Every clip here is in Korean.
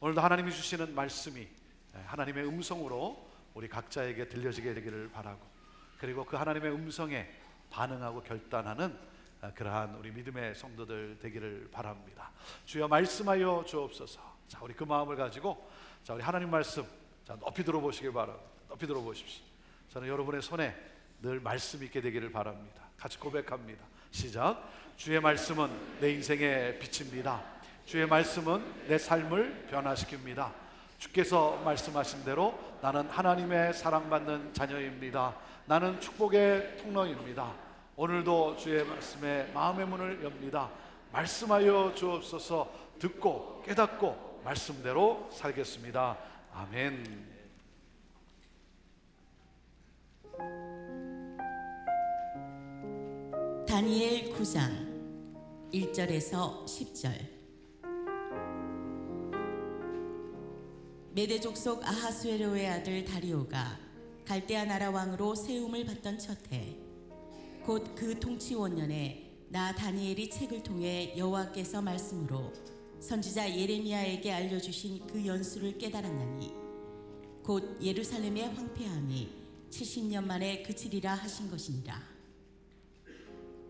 오늘도 하나님이 주시는 말씀이 하나님의 음성으로 우리 각자에게 들려지게 되기를 바라고, 그리고 그 하나님의 음성에 반응하고 결단하는 그러한 우리 믿음의 성도들 되기를 바랍니다. 주여 말씀하여 주옵소서. 자, 우리 그 마음을 가지고 우리 하나님 말씀 높이 들어보시길 바랍니다. 높이 들어보십시오. 저는 여러분의 손에 늘 말씀 있게 되기를 바랍니다. 같이 고백합니다. 시작. 주의 말씀은 내 인생의 빛입니다. 주의 말씀은 내 삶을 변화시킵니다. 주께서 말씀하신 대로 나는 하나님의 사랑받는 자녀입니다. 나는 축복의 통로입니다. 오늘도 주의 말씀에 마음의 문을 엽니다. 말씀하여 주옵소서. 듣고 깨닫고 말씀대로 살겠습니다. 아멘. 다니엘 9장 1절에서 10절. 메대 족속 아하수에로의 아들 다리오가 갈대아 나라 왕으로 세움을 받던 첫해, 곧 그 통치 원년에 나 다니엘이 책을 통해 여호와께서 말씀으로 선지자 예레미야에게 알려주신 그 연수를 깨달았나니, 곧 예루살렘의 황폐함이 70년 만에 그치리라 하신 것이니라.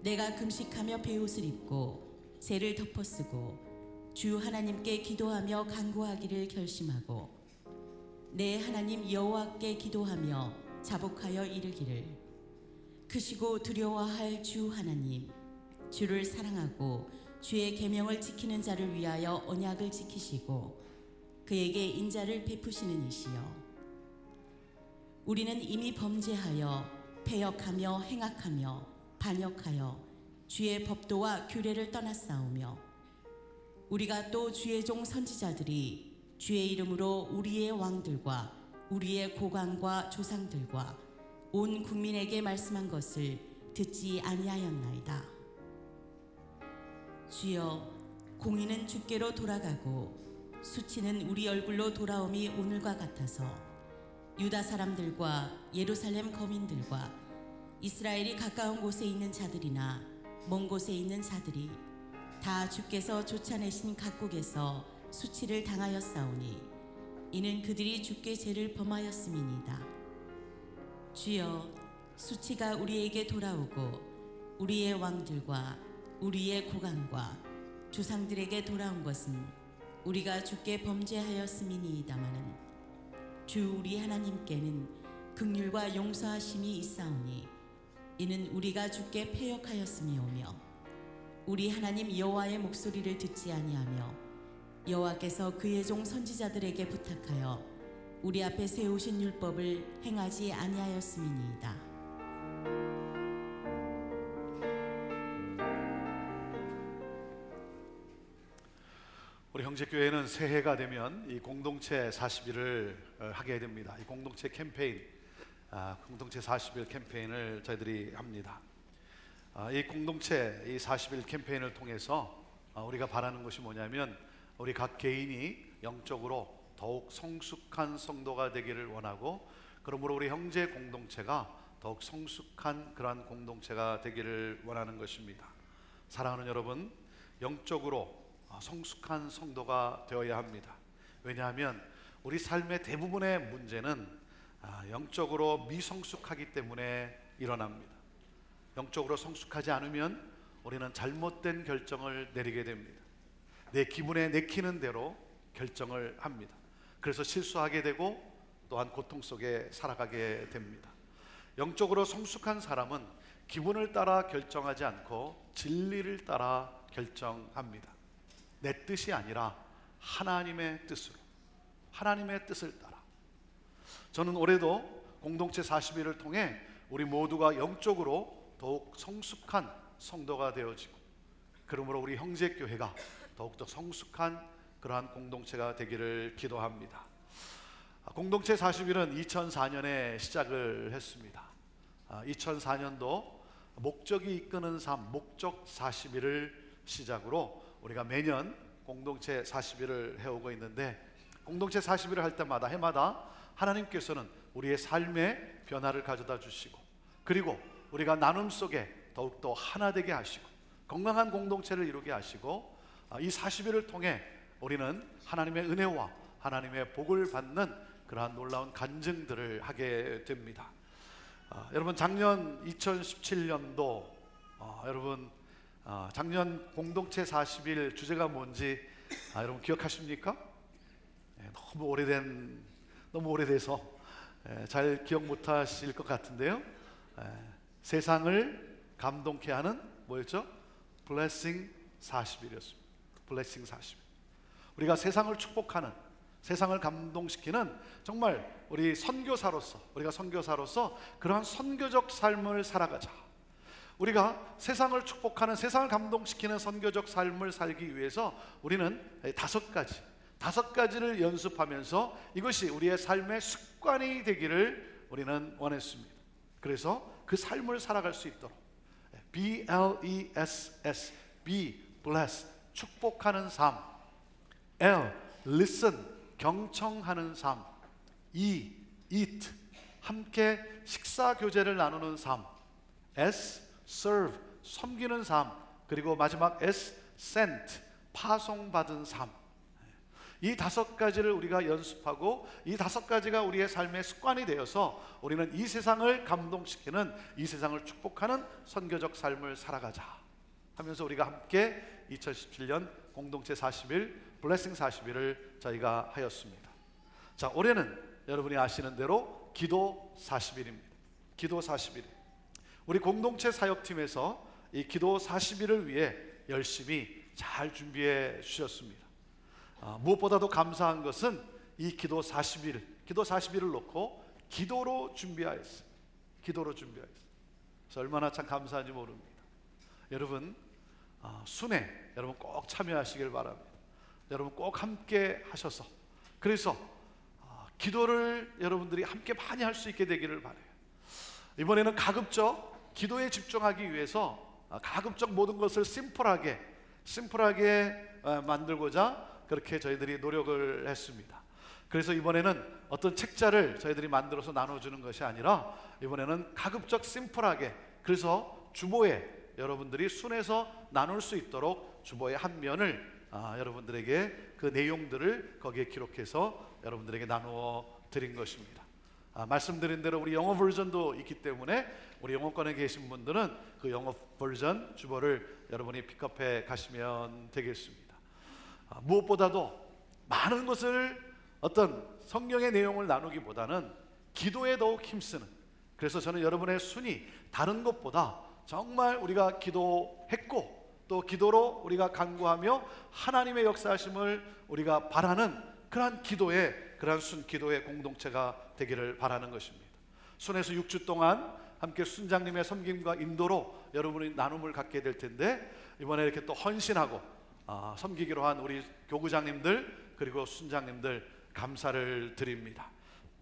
내가 금식하며 베옷을 입고 새를 덮어쓰고 주 하나님께 기도하며 간구하기를 결심하고 내 하나님 여호와께 기도하며 자복하여 이르기를, 크시고 두려워할 주 하나님, 주를 사랑하고 주의 계명을 지키는 자를 위하여 언약을 지키시고 그에게 인자를 베푸시는 이시여, 우리는 이미 범죄하여 패역하며 행악하며 반역하여 주의 법도와 규례를 떠났사오며, 우리가 또 주의 종 선지자들이 주의 이름으로 우리의 왕들과 우리의 고관과 조상들과 온 국민에게 말씀한 것을 듣지 아니하였나이다. 주여, 공의는 주께로 돌아가고 수치는 우리 얼굴로 돌아옴이 오늘과 같아서 유다 사람들과 예루살렘 거민들과 이스라엘이 가까운 곳에 있는 자들이나 먼 곳에 있는 자들이 다 주께서 쫓아내신 각국에서 수치를 당하였사오니 이는 그들이 주께 죄를 범하였음이니이다. 주여, 수치가 우리에게 돌아오고 우리의 왕들과 우리의 고관과 조상들에게 돌아온 것은 우리가 주께 범죄하였음이니이다마는 주 우리 하나님께는 긍휼과 용서하심이 있사오니 이는 우리가 주께 패역하였음이오며 우리 하나님 여호와의 목소리를 듣지 아니하며 여호와께서 그의 종 선지자들에게 부탁하여 우리 앞에 세우신 율법을 행하지 아니하였음이니이다. 우리 형제교회는 새해가 되면 이 공동체 40일을 하게 됩니다. 이 공동체 캠페인, 공동체 40일 캠페인을 저희들이 합니다. 이 공동체 이 40일 캠페인을 통해서 우리가 바라는 것이 뭐냐면, 우리 각 개인이 영적으로 더욱 성숙한 성도가 되기를 원하고, 그러므로 우리 형제 공동체가 더욱 성숙한 그러한 공동체가 되기를 원하는 것입니다. 사랑하는 여러분, 영적으로 성숙한 성도가 되어야 합니다. 왜냐하면 우리 삶의 대부분의 문제는 영적으로 미성숙하기 때문에 일어납니다. 영적으로 성숙하지 않으면 우리는 잘못된 결정을 내리게 됩니다. 내 기분에 내키는 대로 결정을 합니다. 그래서 실수하게 되고 또한 고통 속에 살아가게 됩니다. 영적으로 성숙한 사람은 기분을 따라 결정하지 않고 진리를 따라 결정합니다. 내 뜻이 아니라 하나님의 뜻으로, 하나님의 뜻을 따라. 저는 올해도 공동체 40일을 통해 우리 모두가 영적으로 더욱 성숙한 성도가 되어지고, 그러므로 우리 형제교회가 더욱더 성숙한 그러한 공동체가 되기를 기도합니다. 공동체 40일은 2004년에 시작을 했습니다. 2004년도 목적이 이끄는 삶, 목적 40일을 시작으로 우리가 매년 공동체 40일을 해오고 있는데, 공동체 40일을 할 때마다 해마다 하나님께서는 우리의 삶에 변화를 가져다 주시고, 그리고 우리가 나눔 속에 더욱더 하나 되게 하시고 건강한 공동체를 이루게 하시고, 이 40일을 통해 우리는 하나님의 은혜와 하나님의 복을 받는 그러한 놀라운 간증들을 하게 됩니다. 여러분, 작년 2017년도 여러분 작년 공동체 40일 주제가 뭔지 여러분 기억하십니까? 너무 오래돼서 잘 기억 못하실 것 같은데요. 세상을 감동케 하는 뭐였죠? 블레싱 40일이었습니다. 블레싱 40일. 우리가 세상을 축복하는, 세상을 감동시키는 정말 우리가 선교사로서 그러한 선교적 삶을 살아가자. 우리가 세상을 축복하는, 세상을 감동시키는 선교적 삶을 살기 위해서 우리는 다섯 가지를 연습하면서 이것이 우리의 삶의 습관이 되기를 우리는 원했습니다. 그래서 그 삶을 살아갈 수 있도록 BLESS, be, bless, 축복하는 삶. L, listen, 경청하는 삶. E, eat, 함께 식사 교제를 나누는 삶. S, serve, 섬기는 삶. 그리고 마지막 S, sent, 파송받은 삶. 이 다섯 가지를 우리가 연습하고 이 다섯 가지가 우리의 삶의 습관이 되어서 우리는 이 세상을 감동시키는, 이 세상을 축복하는 선교적 삶을 살아가자 하면서 우리가 함께 2017년 공동체 40일, 블레싱 40일을 저희가 하였습니다. 자, 올해는 여러분이 아시는 대로 기도 40일입니다. 기도 40일. 우리 공동체 사역팀에서 이 기도 40일을 위해 열심히 잘 준비해 주셨습니다. 무엇보다도 감사한 것은 이 기도 40일을 놓고 기도로 준비하였어요. 그래서 얼마나 참 감사한지 모릅니다. 여러분, 순회 여러분 꼭 참여하시길 바랍니다. 여러분 꼭 함께 하셔서, 그래서 기도를 여러분들이 함께 많이 할 수 있게 되기를 바라요. 이번에는 가급적 기도에 집중하기 위해서 가급적 모든 것을 심플하게 만들고자 그렇게 저희들이 노력을 했습니다. 그래서 이번에는 어떤 책자를 저희들이 만들어서 나눠주는 것이 아니라 이번에는 가급적 심플하게, 그래서 주보에 여러분들이 순에서 나눌 수 있도록 주보의 한 면을 여러분들에게 그 내용들을 거기에 기록해서 여러분들에게 나누어 드린 것입니다. 말씀드린 대로 우리 영어 버전도 있기 때문에 우리 영어권에 계신 분들은 그 영어 버전 주보를 여러분이 픽업해 가시면 되겠습니다. 무엇보다도 많은 것을 어떤 성경의 내용을 나누기보다는 기도에 더욱 힘쓰는, 그래서 저는 여러분의 순위 다른 것보다 정말 우리가 기도했고 또 기도로 우리가 간구하며 하나님의 역사하심을 우리가 바라는 그러한 순기도의 공동체가 되기를 바라는 것입니다. 순에서 6주 동안 함께 순장님의 섬김과 인도로 여러분이 나눔을 갖게 될 텐데, 이번에 이렇게 또 헌신하고 섬기기로 한 우리 교구장님들 그리고 순장님들 감사를 드립니다.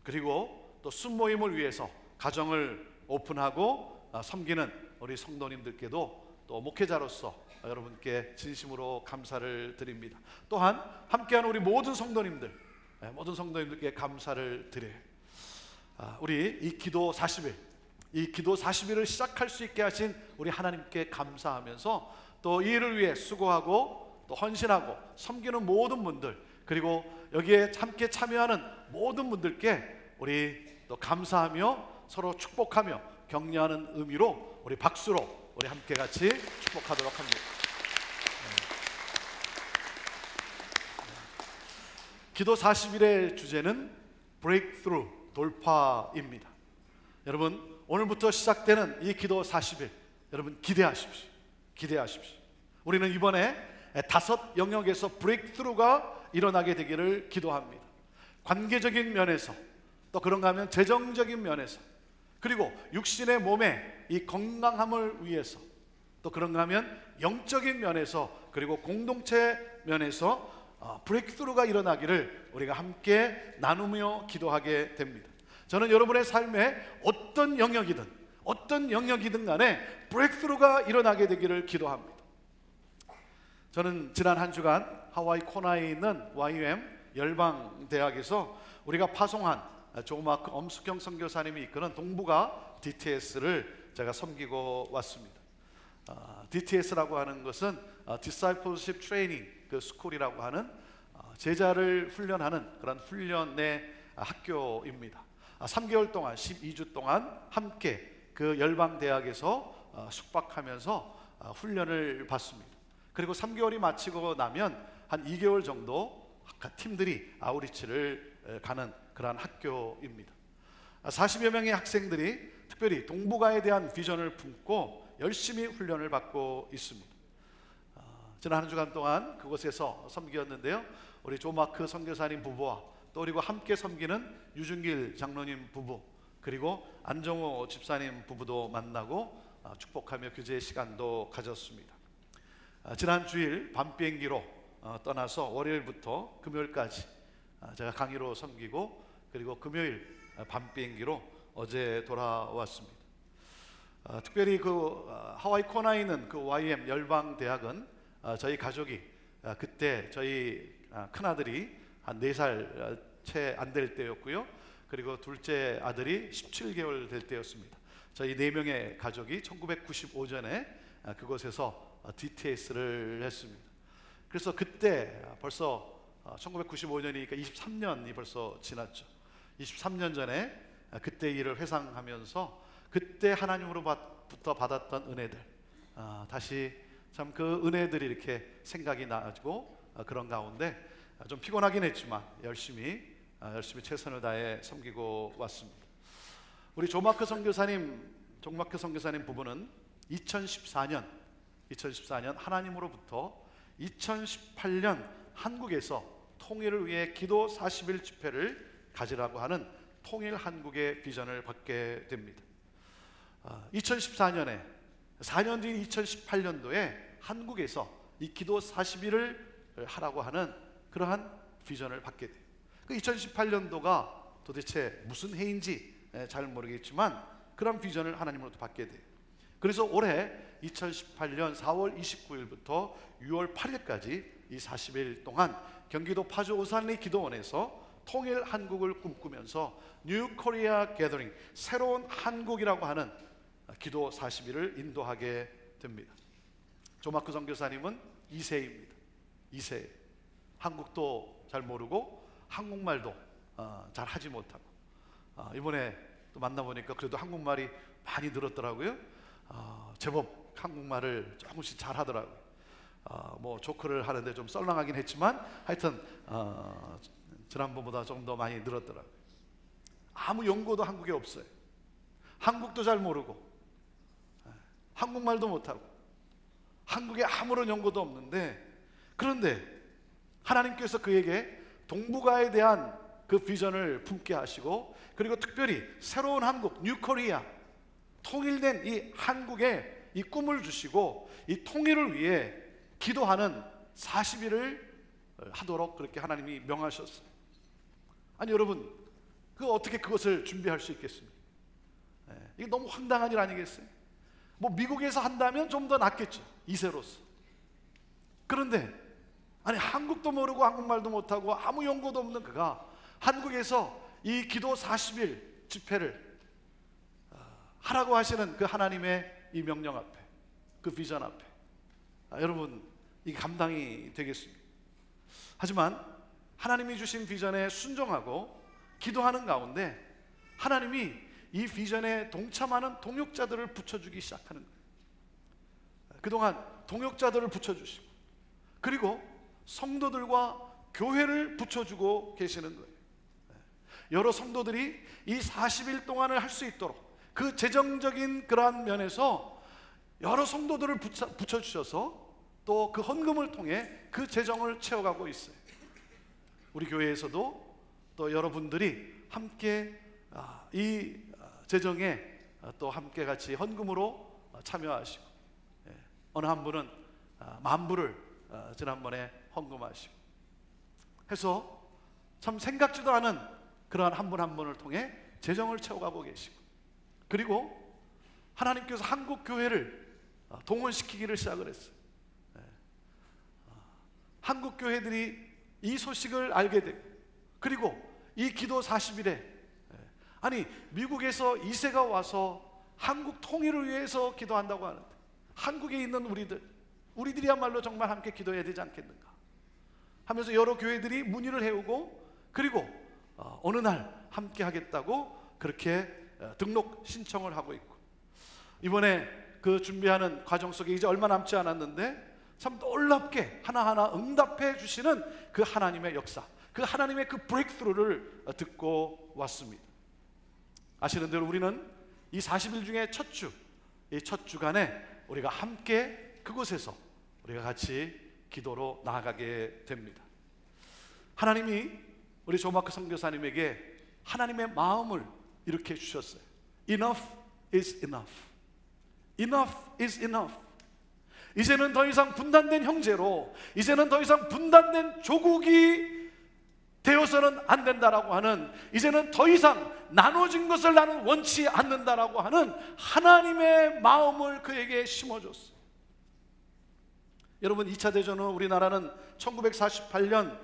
그리고 또 순모임을 위해서 가정을 오픈하고 섬기는 우리 성도님들께도 또 목회자로서 여러분께 진심으로 감사를 드립니다. 또한 함께하는 우리 모든 성도님들께 감사를 드려요. 우리 이 기도 40일을 시작할 수 있게 하신 우리 하나님께 감사하면서 또 이 일을 위해 수고하고 또 헌신하고 섬기는 모든 분들, 그리고 여기에 함께 참여하는 모든 분들께 우리 또 감사하며 서로 축복하며 격려하는 의미로 우리 박수로 우리 함께 같이 축복하도록 합니다. 기도 40일의 주제는 breakthrough, 돌파입니다. 여러분, 오늘부터 시작되는 이 기도 40일 여러분 기대하십시오. 우리는 이번에 5 영역에서 브레이크스루가 일어나게 되기를 기도합니다. 관계적인 면에서, 또 그런가 하면 재정적인 면에서, 그리고 육신의 몸의 이 건강함을 위해서, 또 그런가 하면 영적인 면에서, 그리고 공동체 면에서 브레이크스루가 일어나기를 우리가 함께 나누며 기도하게 됩니다. 저는 여러분의 삶에 어떤 영역이든 간에 브레이크스루가 일어나게 되기를 기도합니다. 저는 지난 한 주간 하와이 코나에 있는 YUM 열방대학에서 우리가 파송한 조마크 엄숙경 선교사님이 이끄는 동북아 DTS를 제가 섬기고 왔습니다. DTS라고 하는 것은 Discipleship Training 그 스쿨이라고 하는 제자를 훈련하는 그런 훈련의 학교입니다. 3개월 동안 12주 동안 함께 그 열방대학에서 숙박하면서 훈련을 받습니다. 그리고 3개월이 마치고 나면 한 2개월 정도 팀들이 아우리치를 가는 그러한 학교입니다. 40여 명의 학생들이 특별히 동북아에 대한 비전을 품고 열심히 훈련을 받고 있습니다. 지난 한 주간 동안 그곳에서 섬기었는데요, 우리 조마크 선교사님 부부와 또 그리고 함께 섬기는 유준길 장로님 부부, 그리고 안정호 집사님 부부도 만나고 축복하며 교제 시간도 가졌습니다. 지난 주일 밤 비행기로 떠나서 월요일부터 금요일까지 제가 강의로 섬기고, 그리고 금요일 밤 비행기로 어제 돌아왔습니다. 특별히 그 하와이 코나에 있는 그 YM 열방대학은 저희 가족이 그때 저희 큰아들이 한 4살 채 안 될 때였고요, 그리고 둘째 아들이 17개월 될 때였습니다. 저희 4명의 가족이 1995년에 그곳에서 DTS를 했습니다. 그래서 그때 벌써 1995년이니까 23년이 벌써 지났죠. 23년 전에 그때 일을 회상하면서 그때 하나님으로부터 받았던 은혜들, 다시 참 그 은혜들이 이렇게 생각이 나고, 그런 가운데 좀 피곤하긴 했지만 열심히 최선을 다해 섬기고 왔습니다. 우리 조마크 선교사님 부부는 2014년 하나님으로부터 2018년 한국에서 통일을 위해 기도 40일 집회를 가지라고 하는 통일 한국의 비전을 받게 됩니다. 2014년에 4년 뒤인 2018년도에 한국에서 이 기도 40일을 하라고 하는 그러한 비전을 받게 돼요. 그 2018년도가 도대체 무슨 해인지 잘 모르겠지만 그런 비전을 하나님으로부터 받게 돼요. 그래서 올해 2018년 4월 29일부터 6월 8일까지 이 40일 동안 경기도 파주 오산리 기도원에서 통일 한국을 꿈꾸면서 뉴 코리아 게더링, 새로운 한국이라고 하는 기도 40일을 인도하게 됩니다. 조마크 선교사님은 2세입니다. 2세. 한국도 잘 모르고 한국말도 잘 하지 못하고, 이번에 또 만나보니까 그래도 한국말이 많이 늘었더라고요. 제법 한국말을 조금씩 잘 하더라고요. 뭐 조크를 하는데 좀 썰렁하긴 했지만 하여튼 지난번보다 좀 더 많이 늘었더라고요. 아무 연고도 한국에 없어요. 한국도 잘 모르고 한국말도 못하고 한국에 아무런 연고도 없는데, 그런데 하나님께서 그에게 동북아에 대한 그 비전을 품게 하시고, 그리고 특별히 새로운 한국, 뉴 코리아, 통일된 이 한국에 이 꿈을 주시고 이 통일을 위해 기도하는 40일을 하도록 그렇게 하나님이 명하셨어요. 아니 여러분, 어떻게 그것을 준비할 수 있겠습니까? 이게 너무 황당한 일 아니겠어요? 뭐 미국에서 한다면 좀 더 낫겠죠, 2세로서. 그런데 아니 한국도 모르고 한국말도 못하고 아무 연고도 없는 그가 한국에서 이 기도 40일 집회를 하라고 하시는 그 하나님의 이 명령 앞에, 그 비전 앞에, 여러분 이게 감당이 되겠습니까? 하지만 하나님이 주신 비전에 순종하고 기도하는 가운데 하나님이 이 비전에 동참하는 동역자들을 붙여주기 시작하는 거예요. 그동안 동역자들을 붙여주시고, 그리고 성도들과 교회를 붙여주고 계시는 거예요. 여러 성도들이 이 40일 동안을 할 수 있도록 그 재정적인 그러한 면에서 여러 성도들을 붙여주셔서 또 그 헌금을 통해 그 재정을 채워가고 있어요. 우리 교회에서도 또 여러분들이 함께 이 재정에 또 함께 같이 헌금으로 참여하시고, 어느 한 분은 10,000불을 지난번에 헌금하시고 해서 참 생각지도 않은 그러한 한 분 한 분을 통해 재정을 채워가고 계시고, 그리고 하나님께서 한국 교회를 동원시키기를 시작을 했어요. 한국 교회들이 이 소식을 알게 되고, 그리고 이 기도 40일에 아니 미국에서 2세가 와서 한국 통일을 위해서 기도한다고 하는데 한국에 있는 우리들이야말로 정말 함께 기도해야 되지 않겠는가? 하면서 여러 교회들이 문의를 해오고, 그리고 어느 날 함께 하겠다고 그렇게 등록 신청을 하고 있고, 이번에 그 준비하는 과정 속에 이제 얼마 남지 않았는데 참 놀랍게 하나하나 응답해 주시는 그 하나님의 역사, 그 하나님의 그 브레이크스루를 듣고 왔습니다. 아시는 대로 우리는 이 40일 중에 첫 주, 이 첫 주간에 우리가 함께 그곳에서 우리가 같이 기도로 나아가게 됩니다. 하나님이 우리 조마크 선교사님에게 하나님의 마음을 이렇게 주셨어요. Enough is enough. Enough is enough. 이제는 더 이상 분단된 형제로, 이제는 더 이상 분단된 조국이 되어서는 안 된다라고 하는, 이제는 더 이상 나눠진 것을 나는 원치 않는다라고 하는 하나님의 마음을 그에게 심어줬어요. 여러분, 2차 대전후 우리나라는 1948년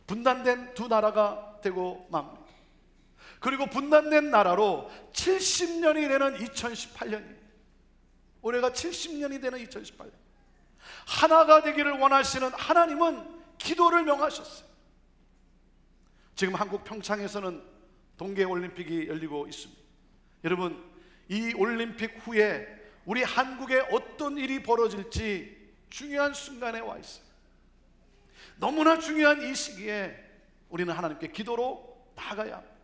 분단된 두 나라가 되고 맙니다. 그리고 분단된 나라로 70년이 되는 2018년이에요. 올해가 70년이 되는 2018년. 하나가 되기를 원하시는 하나님은 기도를 명하셨어요. 지금 한국 평창에서는 동계올림픽이 열리고 있습니다. 여러분, 이 올림픽 후에 우리 한국에 어떤 일이 벌어질지 중요한 순간에 와 있어요. 너무나 중요한 이 시기에 우리는 하나님께 기도로 나아가야 합니다.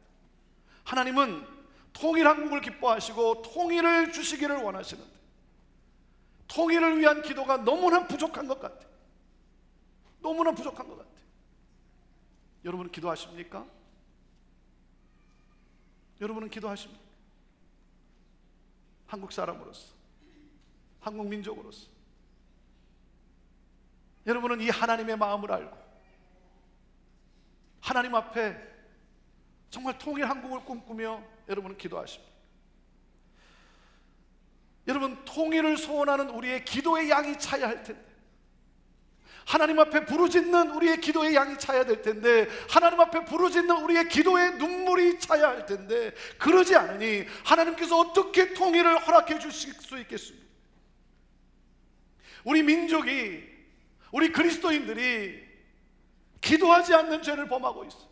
하나님은 통일 한국을 기뻐하시고 통일을 주시기를 원하시는데, 통일을 위한 기도가 너무나 부족한 것 같아요. 너무나 부족한 것 같아요. 여러분은 기도하십니까? 여러분은 기도하십니까? 한국 사람으로서, 한국 민족으로서 여러분은 이 하나님의 마음을 알고 하나님 앞에 정말 통일 한국을 꿈꾸며 여러분은 기도하십니까? 여러분, 통일을 소원하는 우리의 기도의 양이 차야 할 텐데, 하나님 앞에 부르짖는 우리의 기도의 양이 차야 될 텐데, 하나님 앞에 부르짖는 우리의 기도의 눈물이 차야 할 텐데, 그러지 않으니 하나님께서 어떻게 통일을 허락해 주실 수 있겠습니까? 우리 민족이, 우리 그리스도인들이 기도하지 않는 죄를 범하고 있어요.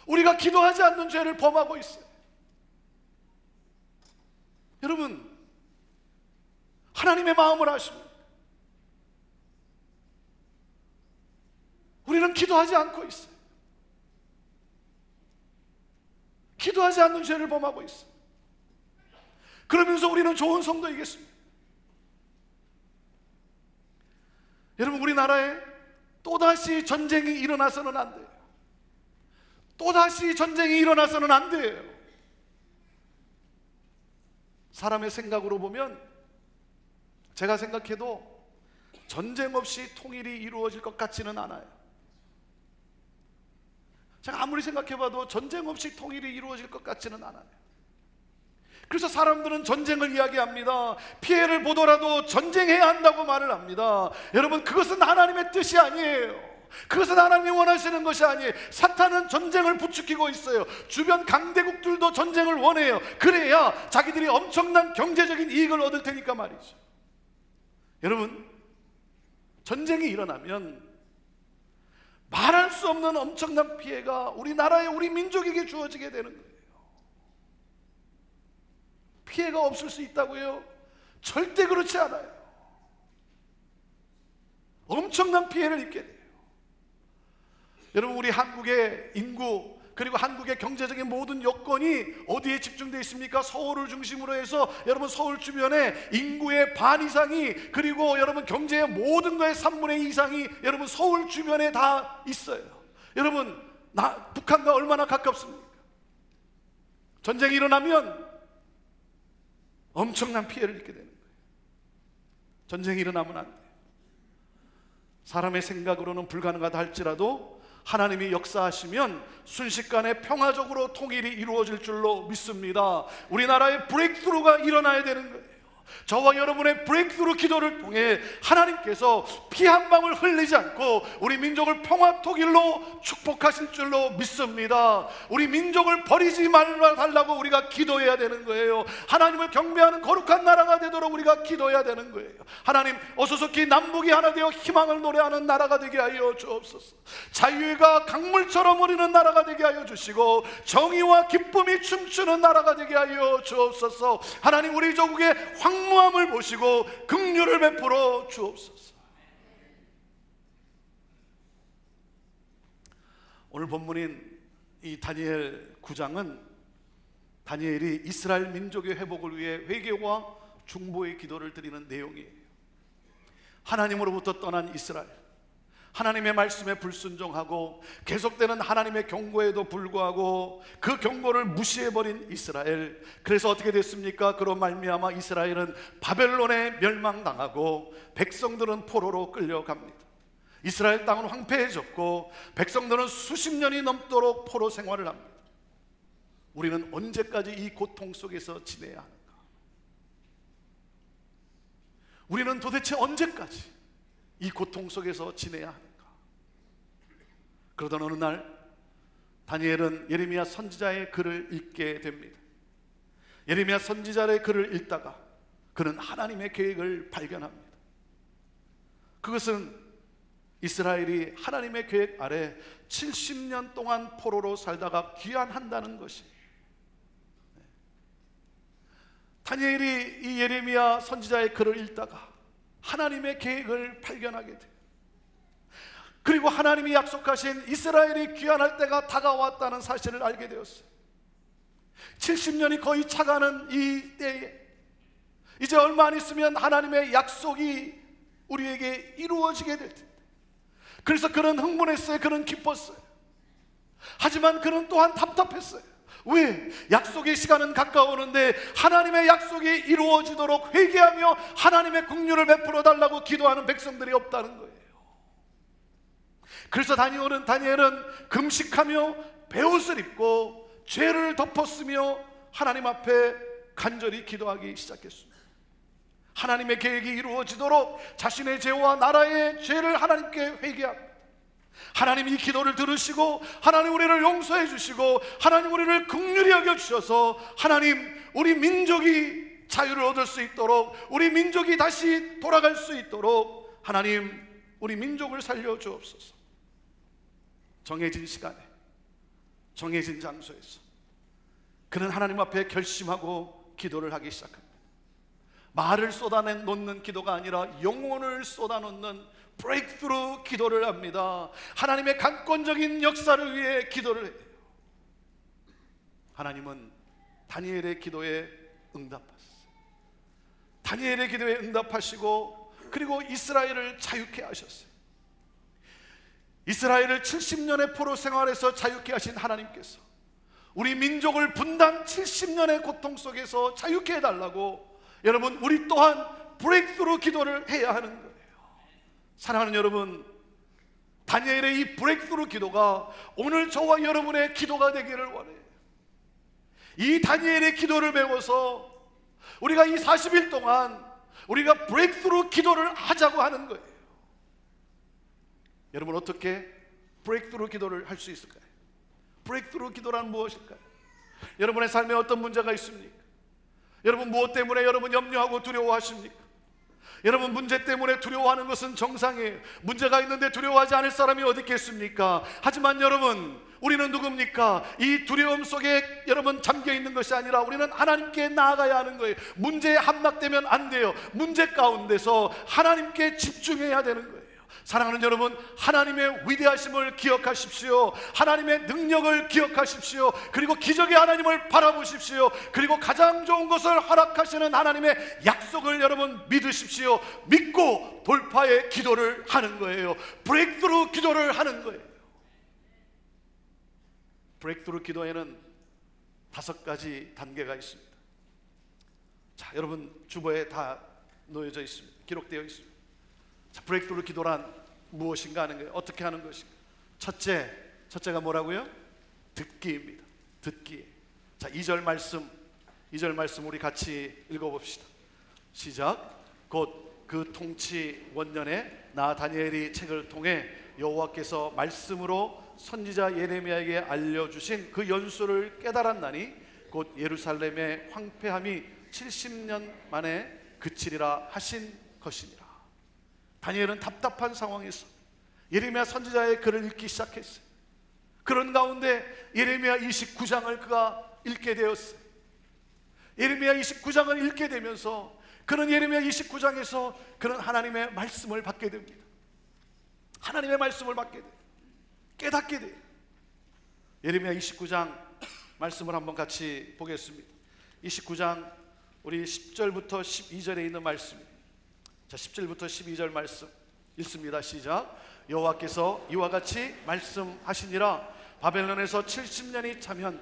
우리가 기도하지 않는 죄를 범하고 있어요. 여러분, 하나님의 마음을 아십니까? 우리는 기도하지 않고 있어요. 기도하지 않는 죄를 범하고 있어요. 그러면서 우리는 좋은 성도이겠습니다. 여러분, 우리나라에 또다시 전쟁이 일어나서는 안 돼요. 또다시 전쟁이 일어나서는 안 돼요. 사람의 생각으로 보면, 제가 생각해도 전쟁 없이 통일이 이루어질 것 같지는 않아요. 제가 아무리 생각해봐도 전쟁 없이 통일이 이루어질 것 같지는 않아요. 그래서 사람들은 전쟁을 이야기합니다. 피해를 보더라도 전쟁해야 한다고 말을 합니다. 여러분, 그것은 하나님의 뜻이 아니에요. 그것은 하나님이 원하시는 것이 아니에요. 사탄은 전쟁을 부추기고 있어요. 주변 강대국들도 전쟁을 원해요. 그래야 자기들이 엄청난 경제적인 이익을 얻을 테니까 말이죠. 여러분, 전쟁이 일어나면 말할 수 없는 엄청난 피해가 우리나라에, 우리 민족에게 주어지게 되는 거예요. 피해가 없을 수 있다고요? 절대 그렇지 않아요. 엄청난 피해를 입게 돼요. 여러분, 우리 한국의 인구, 그리고 한국의 경제적인 모든 여건이 어디에 집중되어 있습니까? 서울을 중심으로 해서 여러분, 서울 주변에 인구의 반 이상이, 그리고 여러분 경제의 모든 거의 3분의 2 이상이 여러분 서울 주변에 다 있어요. 여러분, 북한과 얼마나 가깝습니까? 전쟁이 일어나면 엄청난 피해를 입게 되는 거예요. 전쟁이 일어나면 안 돼요. 사람의 생각으로는 불가능하다 할지라도 하나님이 역사하시면 순식간에 평화적으로 통일이 이루어질 줄로 믿습니다. 우리나라에 브레이크스루가 일어나야 되는 거예요. 저와 여러분의 브레이크스루 기도를 통해 하나님께서 피 한 방울 흘리지 않고 우리 민족을 평화 통일로 축복하실 줄로 믿습니다. 우리 민족을 버리지 말아 달라고 우리가 기도해야 되는 거예요. 하나님을 경배하는 거룩한 나라가 되도록 우리가 기도해야 되는 거예요. 하나님, 어소속히 남북이 하나 되어 희망을 노래하는 나라가 되게 하여 주옵소서. 자유가 강물처럼 흐르는 나라가 되게 하여 주시고 정의와 기쁨이 춤추는 나라가 되게 하여 주옵소서. 하나님, 우리 조국의 황무함을 보시고 긍휼을 베풀어 주옵소서. 오늘 본문인 이 다니엘 9장은 다니엘이 이스라엘 민족의 회복을 위해 회개와 중보의 기도를 드리는 내용이에요. 하나님으로부터 떠난 이스라엘, 하나님의 말씀에 불순종하고 계속되는 하나님의 경고에도 불구하고 그 경고를 무시해버린 이스라엘. 그래서 어떻게 됐습니까? 그로 말미암아 이스라엘은 바벨론에 멸망당하고 백성들은 포로로 끌려갑니다. 이스라엘 땅은 황폐해졌고 백성들은 수십 년이 넘도록 포로 생활을 합니다. 우리는 언제까지 이 고통 속에서 지내야 하는가? 우리는 도대체 언제까지 이 고통 속에서 지내야 하는가? 그러던 어느 날 다니엘은 예레미야 선지자의 글을 읽게 됩니다. 예레미야 선지자의 글을 읽다가 그는 하나님의 계획을 발견합니다. 그것은 이스라엘이 하나님의 계획 아래 70년 동안 포로로 살다가 귀환한다는 것이, 다니엘이 이 예레미야 선지자의 글을 읽다가 하나님의 계획을 발견하게 돼요. 그리고 하나님이 약속하신 이스라엘이 귀환할 때가 다가왔다는 사실을 알게 되었어요. 70년이 거의 차가는 이 때에 이제 얼마 안 있으면 하나님의 약속이 우리에게 이루어지게 될 텐데, 그래서 그는 흥분했어요. 그는 기뻤어요. 하지만 그는 또한 답답했어요. 왜? 약속의 시간은 가까우는데 하나님의 약속이 이루어지도록 회개하며 하나님의 긍휼을 베풀어 달라고 기도하는 백성들이 없다는 거예요. 그래서 다니엘은 금식하며 베옷을 입고 죄를 덮었으며 하나님 앞에 간절히 기도하기 시작했습니다. 하나님의 계획이 이루어지도록 자신의 죄와 나라의 죄를 하나님께 회개합니다. 하나님 이 기도를 들으시고 하나님 우리를 용서해 주시고 하나님 우리를 긍휼히 여겨 주셔서 하나님 우리 민족이 자유를 얻을 수 있도록, 우리 민족이 다시 돌아갈 수 있도록 하나님 우리 민족을 살려 주옵소서. 정해진 시간에 정해진 장소에서 그는 하나님 앞에 결심하고 기도를 하기 시작합니다. 말을 쏟아놓는 기도가 아니라 영혼을 쏟아놓는 브레이크스루 기도를 합니다. 하나님의 강권적인 역사를 위해 기도를 해요. 하나님은 다니엘의 기도에 응답하셨어요. 다니엘의 기도에 응답하시고 그리고 이스라엘을 자유케 하셨어요. 이스라엘을 70년의 포로 생활에서 자유케 하신 하나님께서 우리 민족을 분당 70년의 고통 속에서 자유케 해달라고, 여러분 우리 또한 브레이크스루 기도를 해야 하는 거예요. 사랑하는 여러분, 다니엘의 이 브레이크스루 기도가 오늘 저와 여러분의 기도가 되기를 원해요. 이 다니엘의 기도를 배워서 우리가 이 40일 동안 우리가 브레이크스루 기도를 하자고 하는 거예요. 여러분 어떻게 브레이크스루 기도를 할 수 있을까요? 브레이크스루 기도란 무엇일까요? 여러분의 삶에 어떤 문제가 있습니까? 여러분 무엇 때문에 여러분 염려하고 두려워하십니까? 여러분 문제 때문에 두려워하는 것은 정상이에요. 문제가 있는데 두려워하지 않을 사람이 어디 있겠습니까? 하지만 여러분 우리는 누굽니까? 이 두려움 속에 여러분 잠겨 있는 것이 아니라 우리는 하나님께 나아가야 하는 거예요. 문제에 함락되면 안 돼요. 문제 가운데서 하나님께 집중해야 되는 거예요. 사랑하는 여러분, 하나님의 위대하심을 기억하십시오. 하나님의 능력을 기억하십시오. 그리고 기적의 하나님을 바라보십시오. 그리고 가장 좋은 것을 허락하시는 하나님의 약속을 여러분 믿으십시오. 믿고 돌파의 기도를 하는 거예요. 브레이크스루 기도를 하는 거예요. 브레이크스루 기도에는 5가지 단계가 있습니다. 자, 여러분 주보에 다 놓여져 있습니다. 기록되어 있습니다. 자, 브레이크스루 기도란 무엇인가 하는 거예요. 어떻게 하는 것인가? 첫째가 뭐라고요? 듣기입니다. 듣기. 자, 2절 말씀 우리 같이 읽어봅시다. 시작. 곧 그 통치 원년에 나 다니엘이 책을 통해 여호와께서 말씀으로 선지자 예레미야에게 알려주신 그 연수를 깨달았나니 곧 예루살렘의 황폐함이 70년 만에 그치리라 하신 것이니라. 다니엘은 답답한 상황에서 예레미야 선지자의 글을 읽기 시작했어요. 그런 가운데 예레미야 29장을 그가 읽게 되었어요. 예레미야 29장을 읽게 되면서 그는 예레미야 29장에서 그는 하나님의 말씀을 받게 됩니다. 하나님의 말씀을 받게 돼요. 깨닫게 돼요. 예레미야 29장 말씀을 한번 같이 보겠습니다. 29장 우리 10절부터 12절에 있는 말씀입니다. 자, 10절부터 12절 말씀 읽습니다. 시작. 여호와께서 이와 같이 말씀하시니라. 바벨론에서 70년이 차면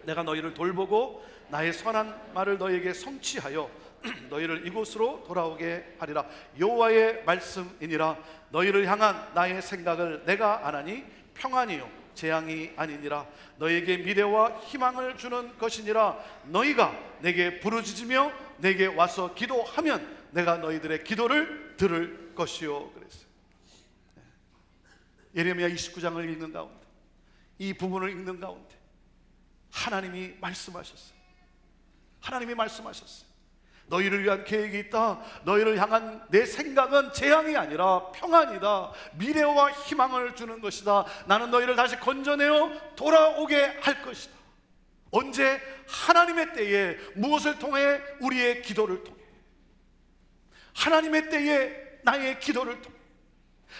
내가 너희를 돌보고 나의 선한 말을 너희에게 성취하여 너희를 이곳으로 돌아오게 하리라. 여호와의 말씀이니라. 너희를 향한 나의 생각을 내가 아나니 평안이요 재앙이 아니니라. 너희에게 미래와 희망을 주는 것이니라. 너희가 내게 부르짖으며 내게 와서 기도하면 내가 너희들의 기도를 들을 것이요. 그랬어요. 예레미야 29장을 읽는 가운데, 이 부분을 읽는 가운데 하나님이 말씀하셨어요. 하나님이 말씀하셨어요. 너희를 위한 계획이 있다. 너희를 향한 내 생각은 재앙이 아니라 평안이다. 미래와 희망을 주는 것이다. 나는 너희를 다시 건져내어 돌아오게 할 것이다. 언제? 하나님의 때에. 무엇을 통해? 우리의 기도를 통해. 하나님의 때에 나의 기도를 통해.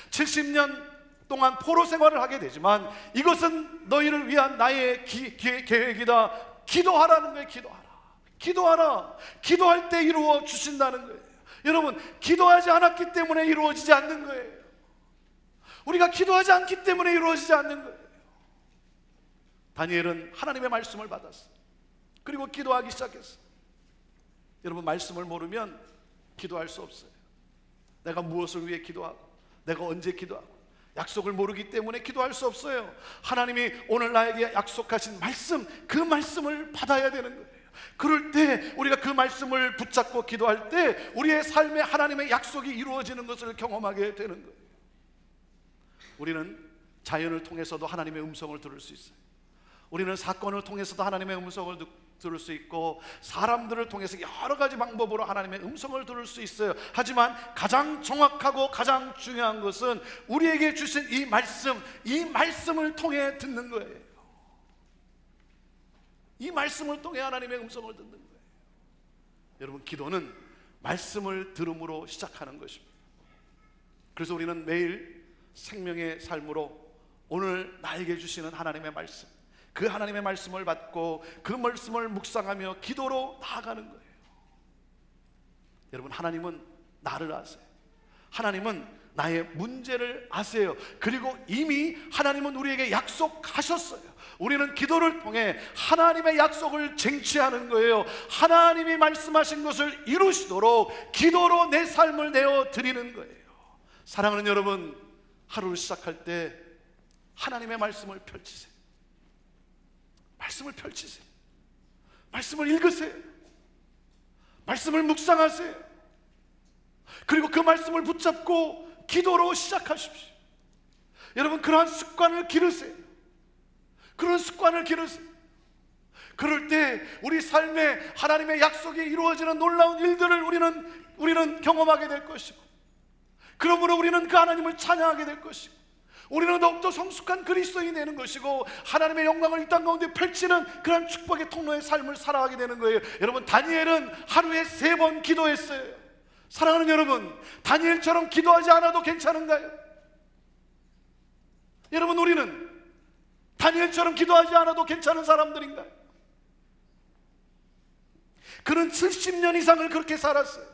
70년 동안 포로 생활을 하게 되지만 이것은 너희를 위한 나의 계획이다. 기도하라는 거예요. 기도하라. 기도하라. 기도할 때 이루어 주신다는 거예요. 여러분, 기도하지 않았기 때문에 이루어지지 않는 거예요. 우리가 기도하지 않기 때문에 이루어지지 않는 거예요. 다니엘은 하나님의 말씀을 받았어요. 그리고 기도하기 시작했어요. 여러분, 말씀을 모르면 기도할 수 없어요. 내가 무엇을 위해 기도하고 내가 언제 기도하고 약속을 모르기 때문에 기도할 수 없어요. 하나님이 오늘 나에게 약속하신 말씀, 그 말씀을 받아야 되는 거예요. 그럴 때 우리가 그 말씀을 붙잡고 기도할 때 우리의 삶에 하나님의 약속이 이루어지는 것을 경험하게 되는 거예요. 우리는 자연을 통해서도 하나님의 음성을 들을 수 있어요. 우리는 사건을 통해서도 하나님의 음성을 들을 수 있고 사람들을 통해서 여러 가지 방법으로 하나님의 음성을 들을 수 있어요. 하지만 가장 정확하고 가장 중요한 것은 우리에게 주신 이 말씀을 통해 듣는 거예요. 이 말씀을 통해 하나님의 음성을 듣는 거예요. 여러분, 기도는 말씀을 들음으로 시작하는 것입니다. 그래서 우리는 매일 생명의 삶으로 오늘 나에게 주시는 하나님의 말씀, 그 하나님의 말씀을 받고 그 말씀을 묵상하며 기도로 나아가는 거예요. 여러분, 하나님은 나를 아세요. 하나님은 나의 문제를 아세요. 그리고 이미 하나님은 우리에게 약속하셨어요. 우리는 기도를 통해 하나님의 약속을 쟁취하는 거예요. 하나님이 말씀하신 것을 이루시도록 기도로 내 삶을 내어 드리는 거예요. 사랑하는 여러분, 하루를 시작할 때 하나님의 말씀을 펼치세요. 말씀을 펼치세요. 말씀을 읽으세요. 말씀을 묵상하세요. 그리고 그 말씀을 붙잡고 기도로 시작하십시오. 여러분, 그러한 습관을 기르세요. 그런 습관을 기르세요. 그럴 때 우리 삶에 하나님의 약속이 이루어지는 놀라운 일들을 우리는 경험하게 될 것이고, 그러므로 우리는 그 하나님을 찬양하게 될 것이고, 우리는 더욱더 성숙한 그리스도인이 되는 것이고, 하나님의 영광을 이 땅 가운데 펼치는 그런 축복의 통로의 삶을 살아가게 되는 거예요. 여러분, 다니엘은 하루에 3번 기도했어요. 사랑하는 여러분, 다니엘처럼 기도하지 않아도 괜찮은가요? 여러분, 우리는 다니엘처럼 기도하지 않아도 괜찮은 사람들인가요? 그는 70년 이상을 그렇게 살았어요.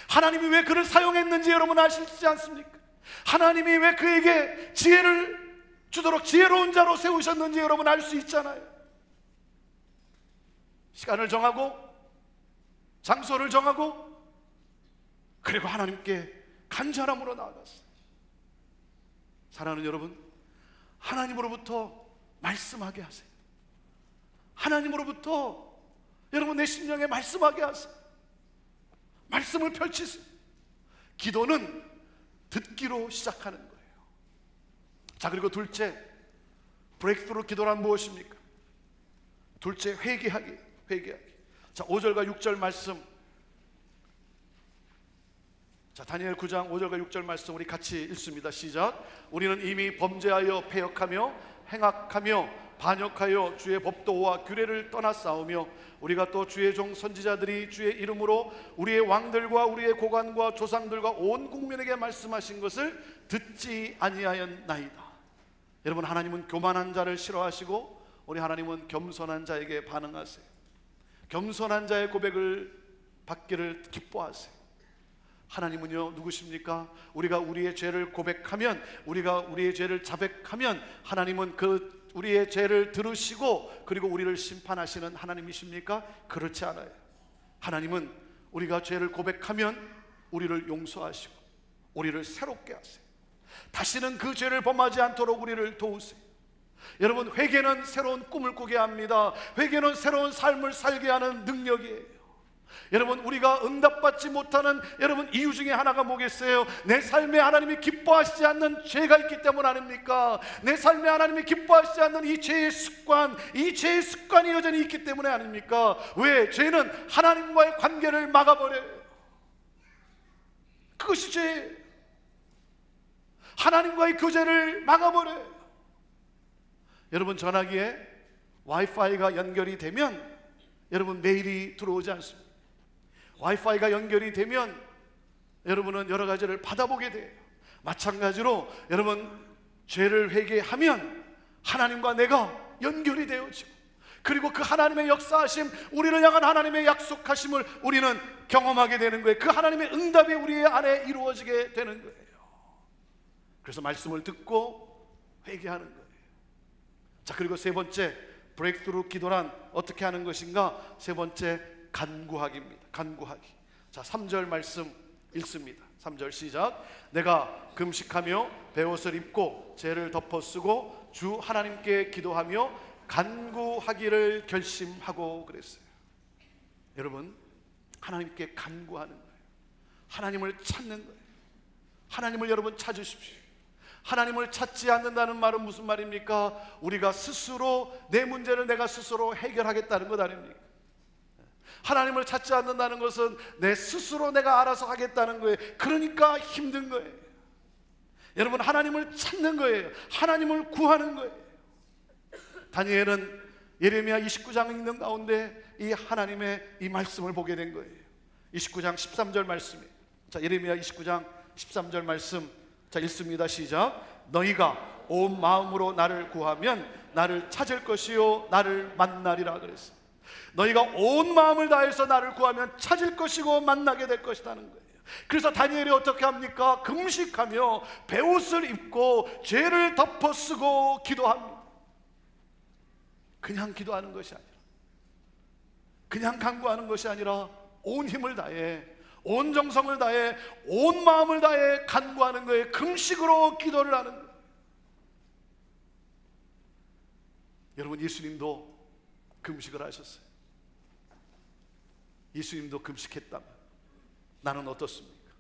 하나님이 왜 그를 사용했는지 여러분 아시지 않습니까? 하나님이 왜 그에게 지혜를 주도록 지혜로운 자로 세우셨는지 여러분 알 수 있잖아요. 시간을 정하고 장소를 정하고 그리고 하나님께 간절함으로 나아갔어요. 사랑하는 여러분, 하나님으로부터 말씀하게 하세요. 하나님으로부터 여러분 내 심령에 말씀하게 하세요. 말씀을 펼치세요. 기도는 듣기로 시작하는 거예요. 자, 그리고 둘째, 브레이크스루 기도란 무엇입니까? 둘째, 회개하기. 자, 5절과 6절 말씀. 자, 다니엘 9장 5절과 6절 말씀 우리 같이 읽습니다. 시작. 우리는 이미 범죄하여 패역하며 행악하며 반역하여 주의 법도와 규례를 떠나 싸우며 우리가 또 주의 종 선지자들이 주의 이름으로 우리의 왕들과 우리의 고관과 조상들과 온 국민에게 말씀하신 것을 듣지 아니하였나이다. 여러분, 하나님은 교만한 자를 싫어하시고 우리 하나님은 겸손한 자에게 반응하세요. 겸손한 자의 고백을 받기를 기뻐하세요. 하나님은요, 누구십니까? 우리가 우리의 죄를 고백하면, 우리가 우리의 죄를 자백하면 하나님은 그 우리의 죄를 들으시고 그리고 우리를 심판하시는 하나님이십니까? 그렇지 않아요. 하나님은 우리가 죄를 고백하면 우리를 용서하시고 우리를 새롭게 하세요. 다시는 그 죄를 범하지 않도록 우리를 도우세요. 여러분, 회개는 새로운 꿈을 꾸게 합니다. 회개는 새로운 삶을 살게 하는 능력이에요. 여러분, 우리가 응답받지 못하는 여러분 이유 중에 하나가 뭐겠어요? 내 삶에 하나님이 기뻐하시지 않는 죄가 있기 때문 아닙니까? 내 삶에 하나님이 기뻐하시지 않는 이 죄의 습관이 여전히 있기 때문에 아닙니까? 왜? 죄는 하나님과의 관계를 막아버려요. 그것이 죄예요. 하나님과의 교제를 막아버려요. 여러분, 전화기에 와이파이가 연결이 되면 여러분 메일이 들어오지 않습니다. 와이파이가 연결이 되면 여러분은 여러 가지를 받아보게 돼요. 마찬가지로 여러분, 죄를 회개하면 하나님과 내가 연결이 되어지고 그리고 그 하나님의 역사하심, 우리를 향한 하나님의 약속하심을 우리는 경험하게 되는 거예요. 그 하나님의 응답이 우리 안에 이루어지게 되는 거예요. 그래서 말씀을 듣고 회개하는 거예요. 자, 그리고 세 번째, 브레이크스루 기도란 어떻게 하는 것인가? 세 번째, 간구하기입니다. 간구하기. 자, 3절 말씀 읽습니다. 3절 시작. 내가 금식하며 베옷을 입고 죄를 덮어쓰고 주 하나님께 기도하며 간구하기를 결심하고 그랬어요. 여러분, 하나님께 간구하는 거예요. 하나님을 찾는 거예요. 하나님을 여러분 찾으십시오. 하나님을 찾지 않는다는 말은 무슨 말입니까? 우리가 스스로 내 문제를 내가 스스로 해결하겠다는 것 아닙니까? 하나님을 찾지 않는다는 것은 내 스스로 내가 알아서 하겠다는 거예요. 그러니까 힘든 거예요. 여러분, 하나님을 찾는 거예요. 하나님을 구하는 거예요. 다니엘은 예레미야 29장 읽는 가운데 이 하나님의 이 말씀을 보게 된 거예요. 29장 13절 말씀이에요. 자, 예레미야 29장 13절 말씀, 자, 읽습니다. 시작. 너희가 온 마음으로 나를 구하면 나를 찾을 것이요 나를 만나리라 그랬어요. 너희가 온 마음을 다해서 나를 구하면 찾을 것이고 만나게 될 것이라는 거예요. 그래서 다니엘이 어떻게 합니까? 금식하며 베옷을 입고 죄를 덮어쓰고 기도합니다. 그냥 기도하는 것이 아니라, 그냥 간구하는 것이 아니라 온 힘을 다해, 온 정성을 다해, 온 마음을 다해 간구하는 거예요. 금식으로 기도를 하는 거예요. 여러분, 예수님도 금식을 하셨어요. 예수님도 금식했다면 나는 어떻습니까?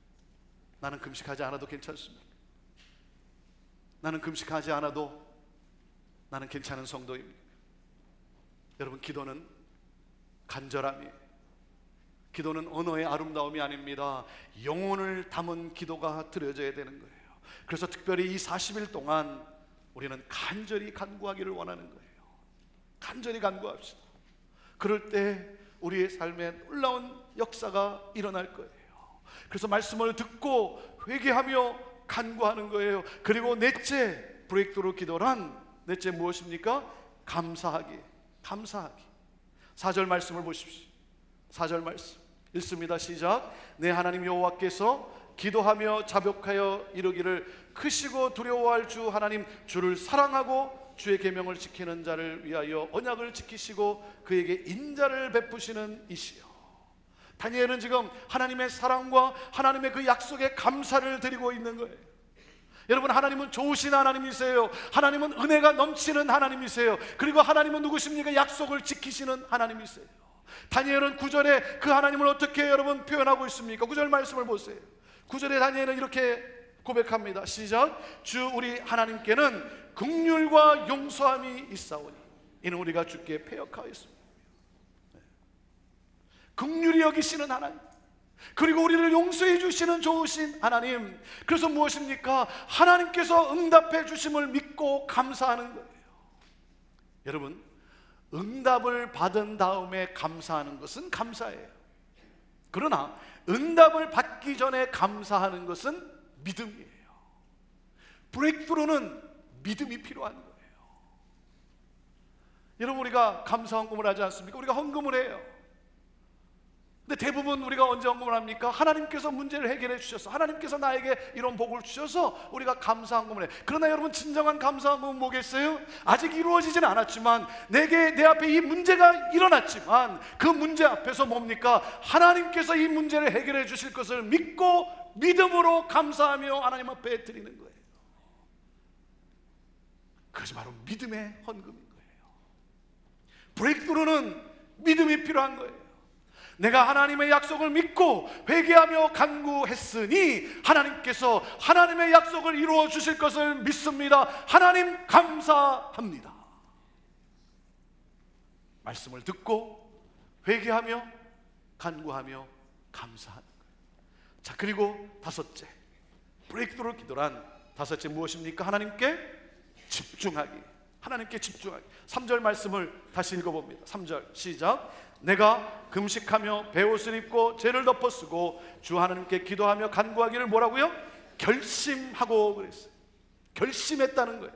나는 금식하지 않아도 괜찮습니까? 나는 금식하지 않아도 나는 괜찮은 성도입니까? 여러분, 기도는 간절함이에요. 기도는 언어의 아름다움이 아닙니다. 영혼을 담은 기도가 드려져야 되는 거예요. 그래서 특별히 이 40일 동안 우리는 간절히 간구하기를 원하는 거예요. 간절히 간구합시다. 그럴 때 우리의 삶에 놀라운 역사가 일어날 거예요. 그래서 말씀을 듣고 회개하며 간구하는 거예요. 그리고 넷째, 브레이크스루 기도란 넷째 무엇입니까? 감사하기. 감사하기. 4절 말씀을 보십시오. 4절 말씀 읽습니다. 시작. 내 하나님 여호와께서 기도하며 자복하여 이르기를 크시고 두려워할 주 하나님 주를 사랑하고 주의 계명을 지키는 자를 위하여 언약을 지키시고 그에게 인자를 베푸시는 이시여. 다니엘은 지금 하나님의 사랑과 하나님의 그 약속에 감사를 드리고 있는 거예요. 여러분, 하나님은 좋으신 하나님이세요. 하나님은 은혜가 넘치는 하나님이세요. 그리고 하나님은 누구십니까? 약속을 지키시는 하나님이세요. 다니엘은 9절에 그 하나님을 어떻게 여러분 표현하고 있습니까? 9절 말씀을 보세요. 9절에 다니엘은 이렇게 고백합니다. 시작. 주 우리 하나님께는 긍휼과 용서함이 있사오니 이는 우리가 주께 패역하였습니다. 긍휼히 여기시는 하나님, 그리고 우리를 용서해 주시는 좋으신 하나님. 그래서 무엇입니까? 하나님께서 응답해 주심을 믿고 감사하는 거예요. 여러분, 응답을 받은 다음에 감사하는 것은 감사예요. 그러나 응답을 받기 전에 감사하는 것은 믿음이에요. 브레이크스루는 믿음이 필요한 거예요. 여러분, 우리가 감사 헌금을 하지 않습니까? 우리가 헌금을 해요. 근데 대부분 우리가 언제 헌금을 합니까? 하나님께서 문제를 해결해 주셔서, 하나님께서 나에게 이런 복을 주셔서 우리가 감사 헌금을 해요. 그러나 여러분, 진정한 감사 헌금은 뭐겠어요? 아직 이루어지지는 않았지만, 내 앞에 이 문제가 일어났지만 그 문제 앞에서 뭡니까? 하나님께서 이 문제를 해결해 주실 것을 믿고 믿음으로 감사하며 하나님 앞에 드리는 거예요. 그것이 바로 믿음의 헌금인 거예요. 브레이크스루는 믿음이 필요한 거예요. 내가 하나님의 약속을 믿고 회개하며 간구했으니 하나님께서 하나님의 약속을 이루어 주실 것을 믿습니다. 하나님 감사합니다. 말씀을 듣고 회개하며 간구하며 감사하는 거예요. 자, 그리고 다섯째, 브레이크스루 기도란 다섯째 무엇입니까? 하나님께 집중하기. 하나님께 집중하기. 3절 말씀을 다시 읽어봅니다. 3절 시작. 내가 금식하며 베옷을 입고 죄를 덮어쓰고 주 하나님께 기도하며 간구하기를 뭐라고요? 결심하고 그랬어요. 결심했다는 거예요.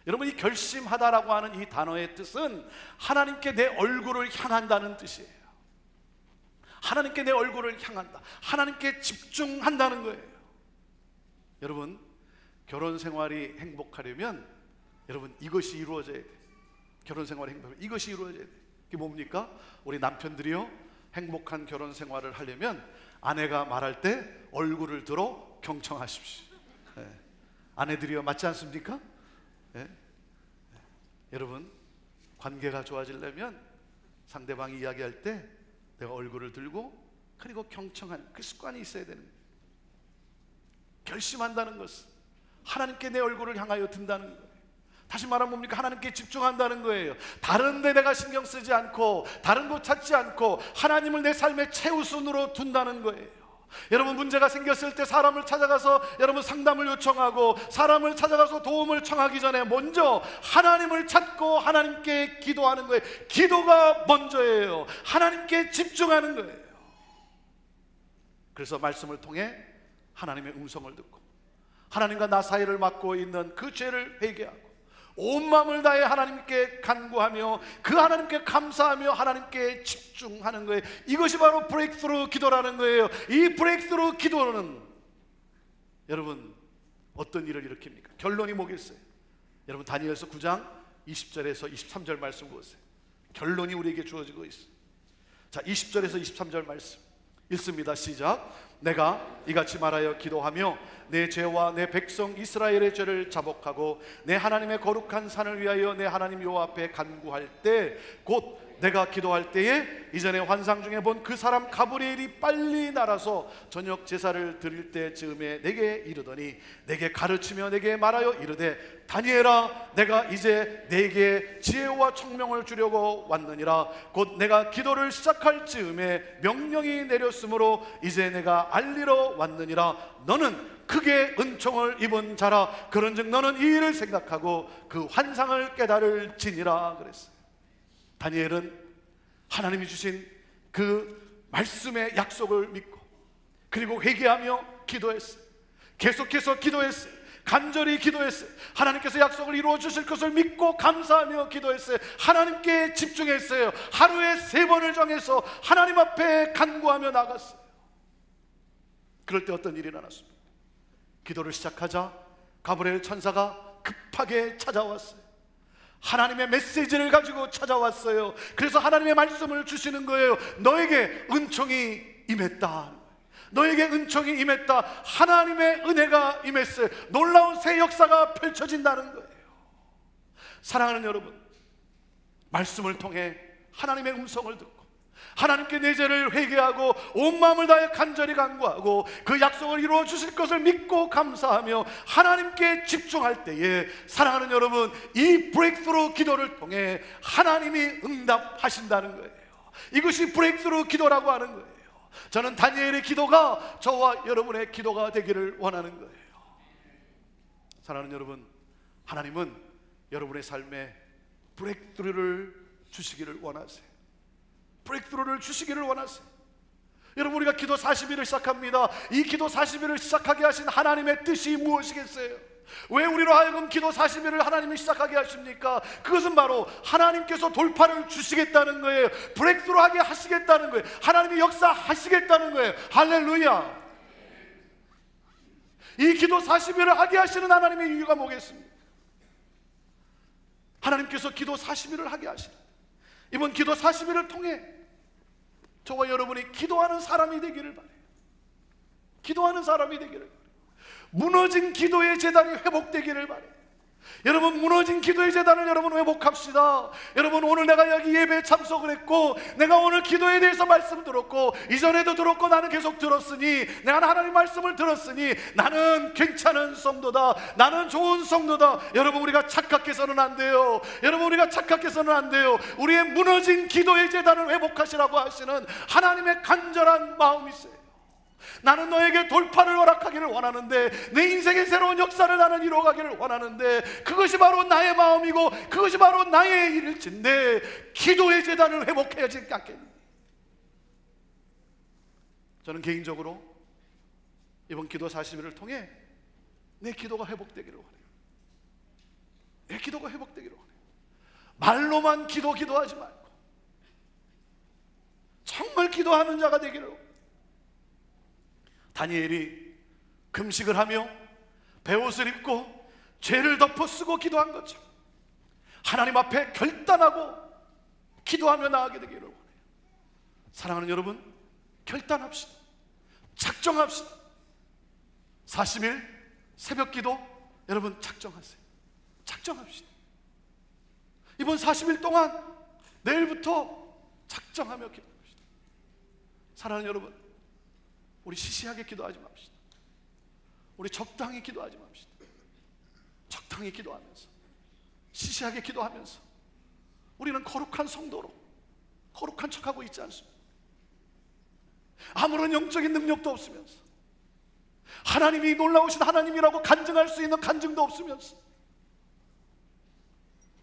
여러분, 이 결심하다라고 하는 이 단어의 뜻은 하나님께 내 얼굴을 향한다는 뜻이에요. 하나님께 내 얼굴을 향한다, 하나님께 집중한다는 거예요. 여러분, 결혼 생활이 행복하려면 여러분 이것이 이루어져야 돼요. 결혼 생활이 행복하려면 이것이 이루어져야 돼요. 그게 뭡니까? 우리 남편들이요, 행복한 결혼 생활을 하려면 아내가 말할 때 얼굴을 들어 경청하십시오. 네. 아내들이요, 맞지 않습니까? 네. 네. 여러분, 관계가 좋아지려면 상대방이 이야기할 때 내가 얼굴을 들고 그리고 경청하는 그 습관이 있어야 되는 거예요. 결심한다는 것은 하나님께 내 얼굴을 향하여 든다는 거예요. 다시 말하면 뭡니까? 하나님께 집중한다는 거예요. 다른 데 내가 신경 쓰지 않고 다른 곳 찾지 않고 하나님을 내 삶의 최우선으로 둔다는 거예요. 여러분, 문제가 생겼을 때 사람을 찾아가서 여러분 상담을 요청하고 사람을 찾아가서 도움을 청하기 전에 먼저 하나님을 찾고 하나님께 기도하는 거예요. 기도가 먼저예요. 하나님께 집중하는 거예요. 그래서 말씀을 통해 하나님의 음성을 듣고 하나님과 나 사이를 막고 있는 그 죄를 회개하고 온 마음을 다해 하나님께 간구하며 그 하나님께 감사하며 하나님께 집중하는 거예요. 이것이 바로 브레이크스루 기도라는 거예요. 이 브레이크스루 기도는 여러분 어떤 일을 일으킵니까? 결론이 뭐겠어요? 여러분, 다니엘서 9장 20절에서 23절 말씀 보세요. 결론이 우리에게 주어지고 있어요. 자, 20절에서 23절 말씀 읽습니다. 시작. 내가 이같이 말하여 기도하며 내 죄와 내 백성 이스라엘의 죄를 자복하고 내 하나님의 거룩한 산을 위하여 내 하나님 여호와 앞에 간구할 때 곧 내가 기도할 때에 이전에 환상 중에 본 그 사람 가브리엘이 빨리 날아서 저녁 제사를 드릴 때 즈음에 내게 이르더니 내게 가르치며 내게 말하여 이르되 다니엘아, 내가 이제 내게 지혜와 총명을 주려고 왔느니라. 곧 내가 기도를 시작할 즈음에 명령이 내렸으므로 이제 내가 알리러 왔느니라. 너는 크게 은총을 입은 자라. 그런즉 너는 이 일을 생각하고 그 환상을 깨달을지니라 그랬어요. 다니엘은 하나님이 주신 그 말씀의 약속을 믿고 그리고 회개하며 기도했어요. 계속해서 기도했어요. 간절히 기도했어요. 하나님께서 약속을 이루어 주실 것을 믿고 감사하며 기도했어요. 하나님께 집중했어요. 하루에 3번을 정해서 하나님 앞에 간구하며 나갔어요. 그럴 때 어떤 일이 일어났습니까? 기도를 시작하자 가브리엘 천사가 급하게 찾아왔어요. 하나님의 메시지를 가지고 찾아왔어요. 그래서 하나님의 말씀을 주시는 거예요. 너에게 은총이 임했다. 너에게 은총이 임했다. 하나님의 은혜가 임했어요. 놀라운 새 역사가 펼쳐진다는 거예요. 사랑하는 여러분, 말씀을 통해 하나님의 음성을 듣고 하나님께 내 죄를 회개하고 온 마음을 다해 간절히 간구하고 그 약속을 이루어 주실 것을 믿고 감사하며 하나님께 집중할 때에, 사랑하는 여러분, 이 브레이크스루 기도를 통해 하나님이 응답하신다는 거예요. 이것이 브레이크스루 기도라고 하는 거예요. 저는 다니엘의 기도가 저와 여러분의 기도가 되기를 원하는 거예요. 사랑하는 여러분, 하나님은 여러분의 삶에 브레이크스루를 주시기를 원하세요. 브레이크스루를 주시기를 원하세요. 여러분, 우리가 기도 40일을 시작합니다. 이 기도 40일을 시작하게 하신 하나님의 뜻이 무엇이겠어요? 왜 우리로 하여금 기도 40일을 하나님이 시작하게 하십니까? 그것은 바로 하나님께서 돌파를 주시겠다는 거예요. 브레이크스루 하게 하시겠다는 거예요. 하나님이 역사하시겠다는 거예요. 할렐루야. 이 기도 40일을 하게 하시는 하나님의 이유가 뭐겠습니까? 하나님께서 기도 40일을 하게 하시는, 이번 기도 40일을 통해 저와 여러분이 기도하는 사람이 되기를 바라요. 기도하는 사람이 되기를 바라요. 무너진 기도의 재단이 회복되기를 바라요. 여러분, 무너진 기도의 재단을 여러분 회복합시다. 여러분, 오늘 내가 여기 예배에 참석을 했고, 내가 오늘 기도에 대해서 말씀 들었고, 이전에도 들었고, 나는 계속 들었으니, 내가 하나님 말씀을 들었으니 나는 괜찮은 성도다, 나는 좋은 성도다. 여러분, 우리가 착각해서는 안 돼요. 여러분, 우리가 착각해서는 안 돼요. 우리의 무너진 기도의 재단을 회복하시라고 하시는 하나님의 간절한 마음이 있어요. 나는 너에게 돌파를 허락하기를 원하는데, 내 인생의 새로운 역사를 나는 이루어가기를 원하는데, 그것이 바로 나의 마음이고 그것이 바로 나의 일일진데, 기도의 재단을 회복해야 하지 않겠니? 저는 개인적으로 이번 기도 40일을 통해 내 기도가 회복되기를 원해요. 내 기도가 회복되기를 원해요. 말로만 기도하지 말고 정말 기도하는 자가 되기를 원해요. 다니엘이 금식을 하며 베옷을 입고 죄를 덮어 쓰고 기도한 것처럼 하나님 앞에 결단하고 기도하며 나아가게 되기를 원해요. 사랑하는 여러분, 결단합시다. 작정합시다. 40일 새벽 기도 여러분 작정하세요. 작정합시다. 이번 40일 동안 내일부터 작정하며 기도합시다. 사랑하는 여러분, 우리 시시하게 기도하지 맙시다. 우리 적당히 기도하지 맙시다. 적당히 기도하면서, 시시하게 기도하면서 우리는 거룩한 성도로 거룩한 척하고 있지 않습니다. 아무런 영적인 능력도 없으면서, 하나님이 놀라우신 하나님이라고 간증할 수 있는 간증도 없으면서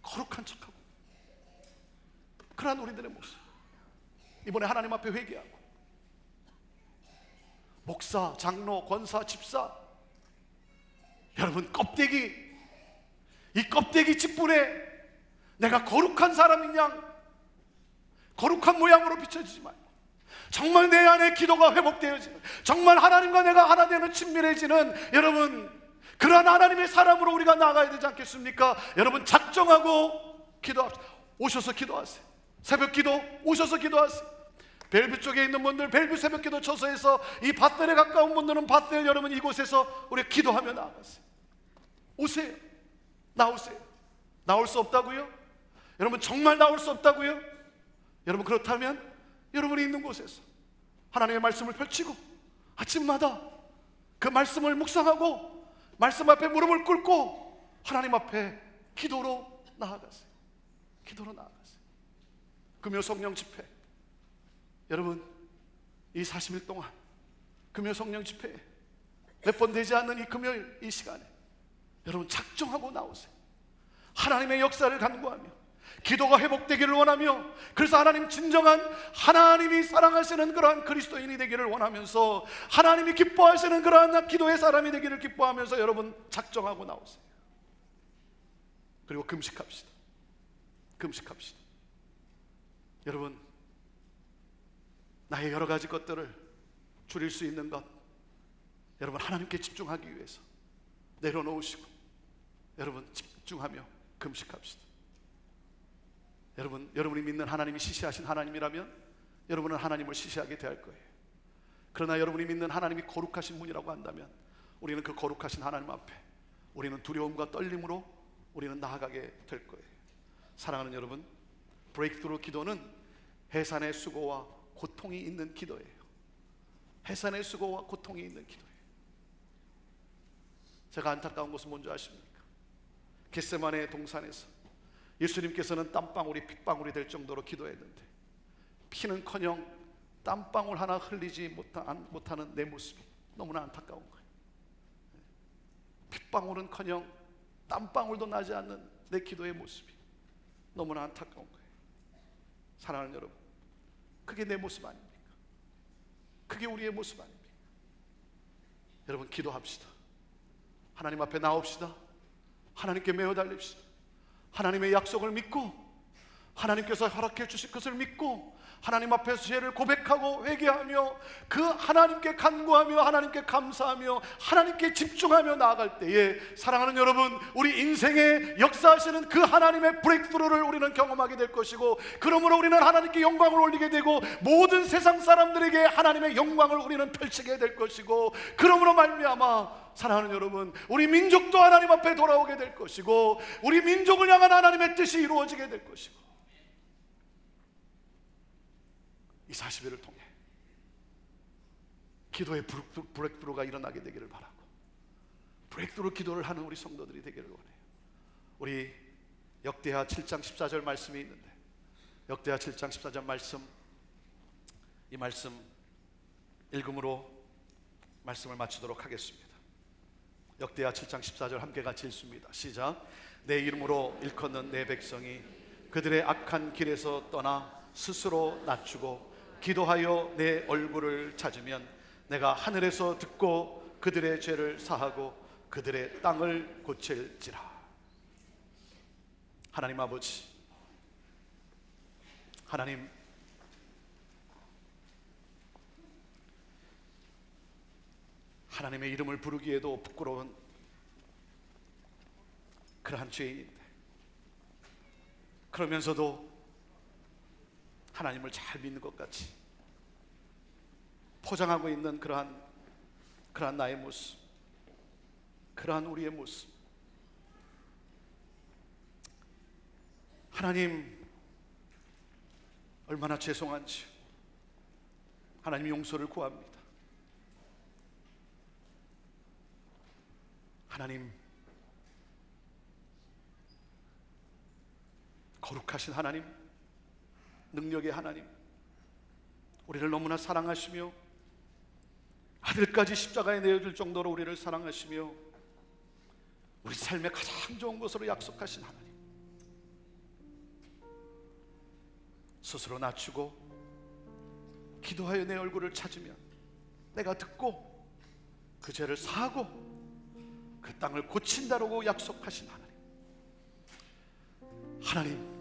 거룩한 척하고, 그러한 우리들의 모습, 이번에 하나님 앞에 회개하고, 목사, 장로, 권사, 집사, 여러분 껍데기, 이 껍데기 직분에 내가 거룩한 사람인 양, 거룩한 모양으로 비춰지지 말고 정말 내 안에 기도가 회복되어지는, 정말 하나님과 내가 하나 되는 친밀해지는, 여러분 그러한 하나님의 사람으로 우리가 나아가야 되지 않겠습니까? 여러분 작정하고 기도합시다. 오셔서 기도하세요. 새벽 기도 오셔서 기도하세요. 벨뷰 쪽에 있는 분들, 벨뷰 새벽기도 처소에서, 이 밧델에 가까운 분들은 밧델, 여러분 이곳에서 우리 기도하며 나아가세요. 오세요. 나오세요. 나올 수 없다고요? 여러분 정말 나올 수 없다고요? 여러분 그렇다면 여러분이 있는 곳에서 하나님의 말씀을 펼치고 아침마다 그 말씀을 묵상하고 말씀 앞에 무릎을 꿇고 하나님 앞에 기도로 나아가세요. 기도로 나아가세요. 금요 성령 집회, 여러분 이 40일 동안 금요 성령 집회에 몇 번 되지 않는 이 금요일 이 시간에 여러분 작정하고 나오세요. 하나님의 역사를 간구하며 기도가 회복되기를 원하며, 그래서 하나님 진정한 하나님이 사랑하시는 그러한 그리스도인이 되기를 원하면서, 하나님이 기뻐하시는 그러한 기도의 사람이 되기를 기뻐하면서 여러분 작정하고 나오세요. 그리고 금식합시다. 금식합시다. 여러분 나의 여러 가지 것들을 줄일 수 있는 것, 여러분 하나님께 집중하기 위해서 내려놓으시고 여러분 집중하며 금식합시다. 여러분이 믿는 하나님이 시시하신 하나님이라면 여러분은 하나님을 시시하게 대할 거예요. 그러나 여러분이 믿는 하나님이 거룩하신 분이라고 한다면 우리는 그 거룩하신 하나님 앞에 우리는 두려움과 떨림으로 우리는 나아가게 될 거예요. 사랑하는 여러분, 브레이크스루 기도는 해산의 수고와 고통이 있는 기도예요. 해산의 수고와 고통이 있는 기도예요. 제가 안타까운 것은 뭔지 아십니까? 겟세마네 동산에서 예수님께서는 땀방울이 핏방울이 될 정도로 기도했는데 피는커녕 땀방울 하나 흘리지 못하는 내 모습이 너무나 안타까운 거예요. 핏방울은커녕 땀방울도 나지 않는 내 기도의 모습이 너무나 안타까운 거예요. 사랑하는 여러분, 그게 내 모습 아닙니까? 그게 우리의 모습 아닙니까? 여러분, 기도합시다. 하나님 앞에 나옵시다. 하나님께 매어 달립시다. 하나님의 약속을 믿고, 하나님께서 허락해 주실 것을 믿고, 하나님 앞에서 죄를 고백하고 회개하며 그 하나님께 간구하며 하나님께 감사하며 하나님께 집중하며 나아갈 때에, 사랑하는 여러분, 우리 인생에 역사하시는 그 하나님의 브레이크스루를 우리는 경험하게 될 것이고, 그러므로 우리는 하나님께 영광을 올리게 되고 모든 세상 사람들에게 하나님의 영광을 우리는 펼치게 될 것이고, 그러므로 말미암아 사랑하는 여러분, 우리 민족도 하나님 앞에 돌아오게 될 것이고, 우리 민족을 향한 하나님의 뜻이 이루어지게 될 것이고, 이 40일을 통해 기도의 브레이크스루가 일어나게 되기를 바라고, 브레이크스루 기도를 하는 우리 성도들이 되기를 원해요. 우리 역대하 7장 14절 말씀이 있는데, 역대하 7장 14절 말씀, 이 말씀 읽음으로 말씀을 마치도록 하겠습니다. 역대하 7장 14절 함께 같이 읽습니다. 시작. 내 이름으로 일컫는 내 백성이 그들의 악한 길에서 떠나 스스로 낮추고 기도하여 내 얼굴을 찾으면 내가 하늘에서 듣고 그들의 죄를 사하고 그들의 땅을 고칠지라. 하나님 아버지, 하나님, 하나님의 이름을 부르기에도 부끄러운 그러한 죄인인데, 그러면서도 하나님을 잘 믿는 것 같이 포장하고 있는 그러한 나의 모습, 그러한 우리의 모습, 하나님 얼마나 죄송한지 하나님 용서를 구합니다. 하나님, 거룩하신 하나님, 능력의 하나님, 우리를 너무나 사랑하시며 아들까지 십자가에 내어줄 정도로 우리를 사랑하시며 우리 삶의 가장 좋은 것으로 약속하신 하나님, 스스로 낮추고 기도하여 내 얼굴을 찾으면 내가 듣고 그 죄를 사하고 그 땅을 고친다라고 약속하신 하나님, 하나님,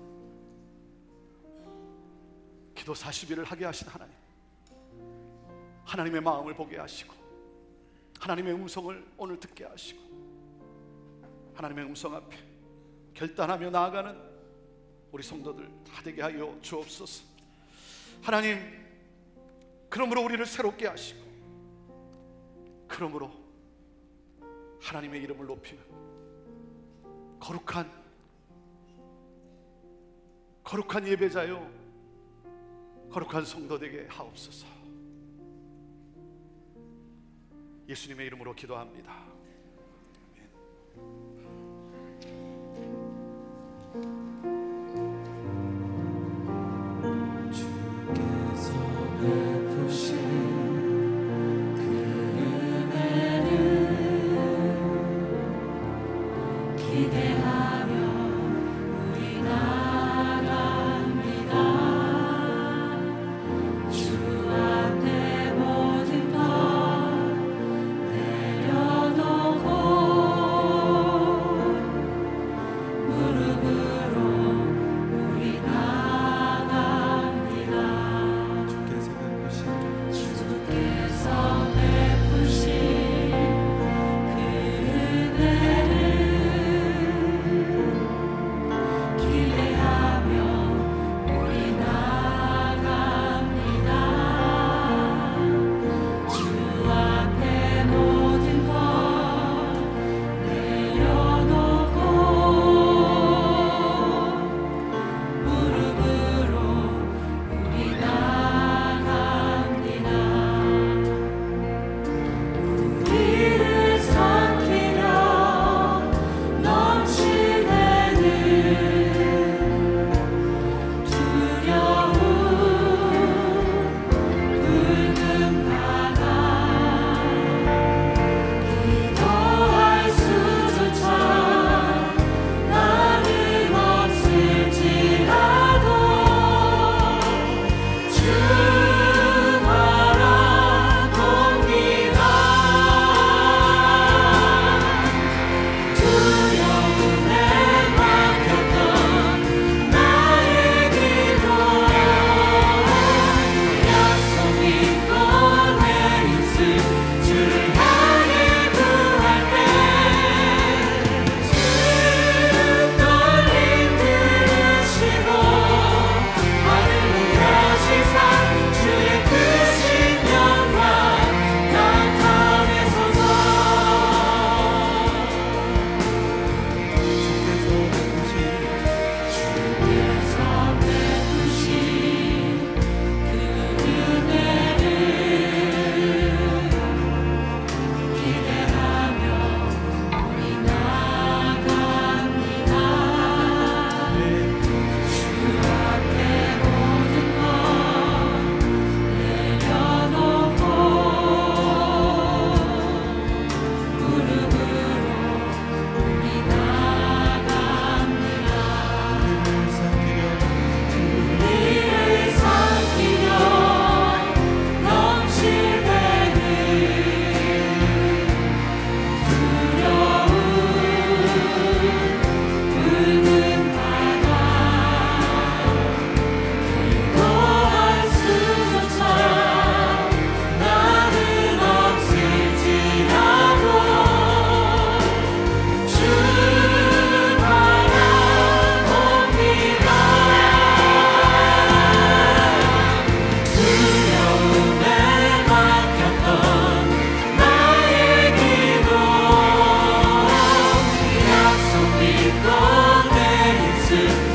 기도 40일을 하게 하신 하나님, 하나님의 마음을 보게 하시고 하나님의 음성을 오늘 듣게 하시고 하나님의 음성 앞에 결단하며 나아가는 우리 성도들 다 되게 하여 주옵소서. 하나님, 그러므로 우리를 새롭게 하시고, 그러므로 하나님의 이름을 높이는 거룩한 예배자요, 거룩한 성도 되게 하옵소서. 예수님의 이름으로 기도합니다. 주께서 베푸신 그 은혜를 기대하며 우리 나아갑니다. 주 앞에 모든 것 내려놓고 예수